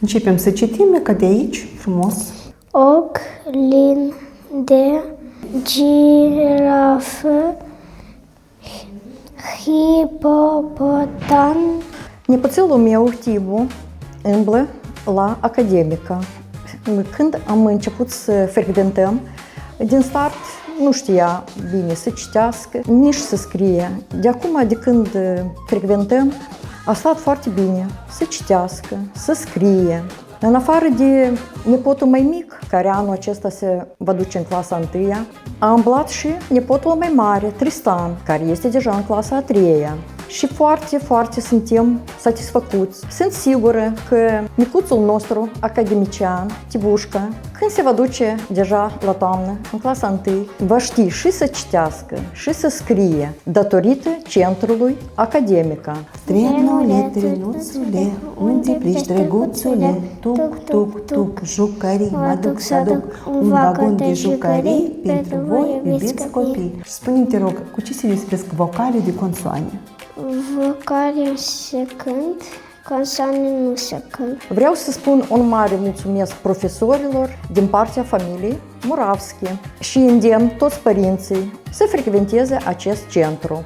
Începem să citim, ca de aici, frumos. Oglinde, girafă, hipopotam. Nepoțelul meu, Tibu, umblă la academică. Când am început să frecventăm, din start nu știa bine să citească, nici să scrie. De acum, de când frecventăm, a stat foarte bine să citească, să scrie. În afară de nepotul mai mic, care anul acesta se va duce în clasa 1-a, a umblat și nepotul mai mare, Tristan, care este deja în clasa a 3-a. Și foarte, foarte suntem satisfăcuți. Sunt sigură că micuțul nostru academician, Tibușca, când se va duce deja la toamnă, în clasa 1, va ști și să citească, și să scrie, datorită centrului Academica. Trenule, trenuțule, unde pleci, drăguțule? Tuc, tuc, tuc, jucării, mă duc să aduc un vagon de jucării pentru voi, iubiți copii. Spune-mi, te rog, cu ce se descriesc vocale de consoane? Vocale se cânt, consoane nu se cânt. Vreau să spun un mare mulțumesc profesorilor din partea familiei Muravski și îndemn toți părinții să frecventeze acest centru.